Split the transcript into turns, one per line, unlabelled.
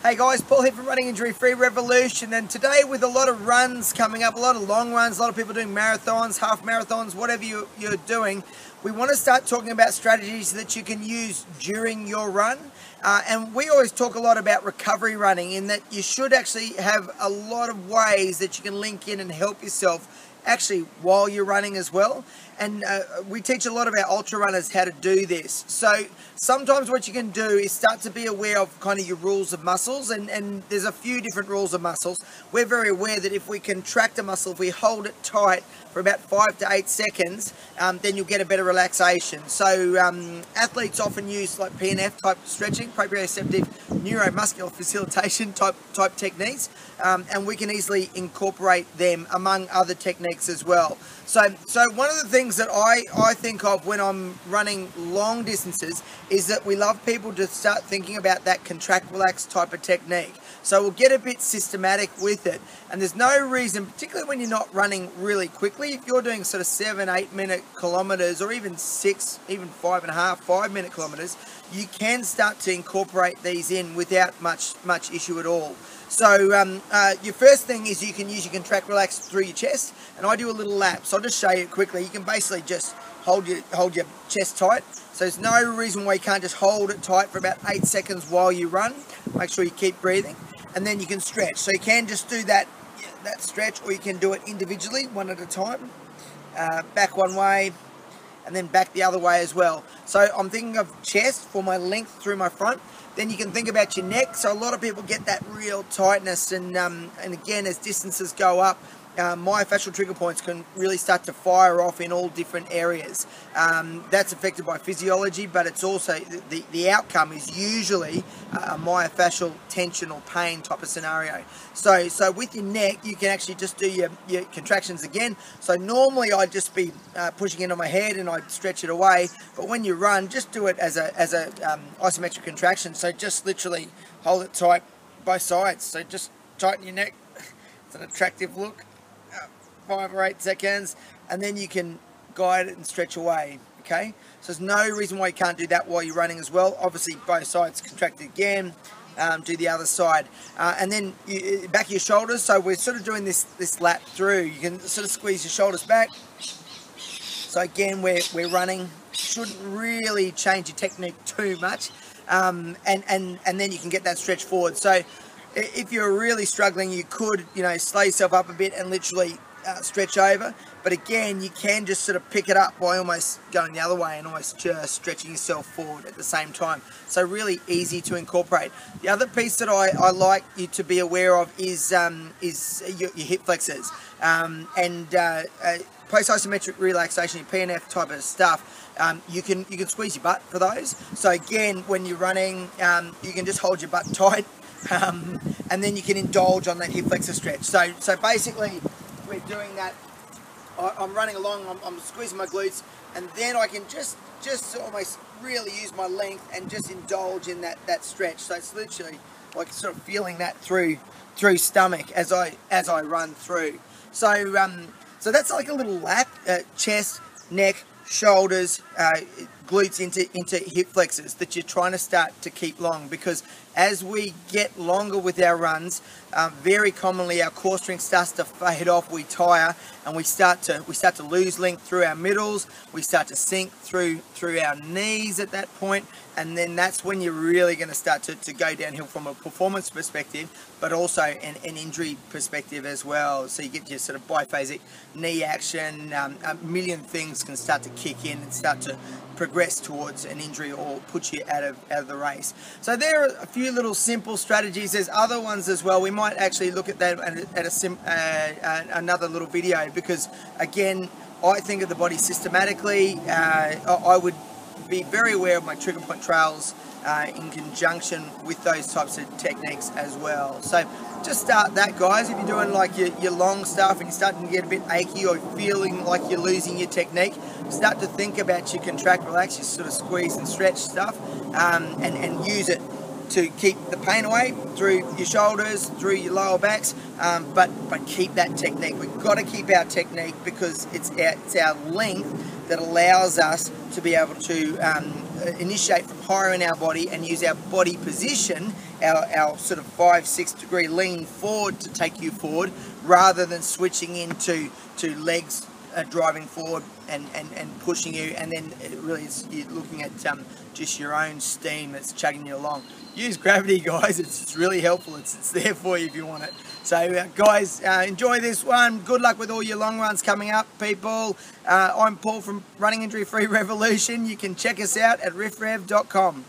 Hey guys, Paul here from Running Injury Free Revolution, and today with a lot of runs coming up, a lot of long runs, a lot of people doing marathons, half marathons, whatever you're doing, we want to start talking about strategies that you can use during your run. And we always talk a lot about recovery running, in that you should actually have a lot of ways that you can link in and help yourself actually while you're running as well. And we teach a lot of our ultra runners how to do this. So sometimes what you can do is start to be aware of kind of your rules of muscles, and there's a few different rules of muscles. We're very aware that if we contract a muscle, if we hold it tight for about 5 to 8 seconds, then you'll get a better relaxation. So athletes often use like PNF type stretching, proprioceptive neuromuscular facilitation type techniques, and we can easily incorporate them among other techniques as well. So one of the things that I think of when I'm running long distances is that we love people to start thinking about that contract relax type of technique. So we'll get a bit systematic with it, and there's no reason, particularly when you're not running really quickly, if you're doing sort of 7-8 minute kilometers, or even 6, even 5.5 minute kilometers, you can start to incorporate these in without much issue at all. So your first thing is you can use your contract relax through your chest, and I do a little lap. So I'll just show you quickly. You can basically just hold your chest tight. So there's no reason why you can't just hold it tight for about 8 seconds while you run. Make sure you keep breathing, and then you can stretch. So you can just do that stretch, or you can do it individually, one at a time. Back one way, and then back the other way as well. So I'm thinking of chest for my length through my front. Then you can think about your neck. So a lot of people get that real tightness, and again, as distances go up, myofascial trigger points can really start to fire off in all different areas. That's affected by physiology, but it's also the outcome is usually a myofascial tension or pain type of scenario. So with your neck, you can actually just do your contractions again. So normally I'd just be pushing into my head and I'd stretch it away, but when you run, just do it as a isometric contraction. So just literally hold it tight both sides. So just tighten your neck. It's an attractive look. 5 or 8 seconds, and then you can guide it and stretch away. Okay, so there's no reason why you can't do that while you're running as well. Obviously both sides contract again. Do the other side, and then back your shoulders. So we're sort of doing this lap through. You can sort of squeeze your shoulders back. So again, we're running. Shouldn't really change your technique too much, and then you can get that stretch forward. So if you're really struggling, you could slow yourself up a bit and literally stretch over, but again, you can just sort of pick it up by almost going the other way and almost just stretching yourself forward at the same time. So really easy to incorporate. The other piece that I like you to be aware of is your hip flexors, and post isometric relaxation, your PNF type of stuff. You can squeeze your butt for those. So again, when you're running, you can just hold your butt tight, and then you can indulge on that hip flexor stretch. So basically, we're doing that. I'm running along, I'm squeezing my glutes, and then I can just almost really use my length and just indulge in that stretch. So it's literally like sort of feeling that through stomach as I run through. So that's like a little lap, chest, neck, shoulders, glutes into hip flexors that you're trying to start to keep long, because as we get longer with our runs, very commonly our core strength starts to fade off, we tire, and we start to lose length through our middles, we start to sink through our knees at that point, and then that's when you're really going to start to go downhill from a performance perspective, but also an injury perspective as well. So you get your sort of biphasic knee action, a million things can start to kick in and start to progress towards an injury or put you out of the race. So there are a few little simple strategies. There's other ones as well. We might actually look at that at another little video, because again, I think of the body systematically. I would be very aware of my trigger point trails in conjunction with those types of techniques as well. So just start that, guys. If you're doing like your long stuff and you're starting to get a bit achy or feeling like you're losing your technique, start to think about your contract relax, your sort of squeeze and stretch stuff, and use it to keep the pain away through your shoulders, through your lower backs, but keep that technique. We've got to keep our technique, because it's our length that allows us to be able to initiate from higher in our body and use our body position our sort of 5-6 degree lean forward to take you forward, rather than switching into legs driving forward and pushing you, and then it really is, you're looking at just your own steam that's chugging you along. Use gravity, guys. It's really helpful. It's there for you if you want it. So guys, enjoy this one. Good luck with all your long runs coming up, people. I'm Paul from Running Injury Free Revolution. You can check us out at riffrev.com.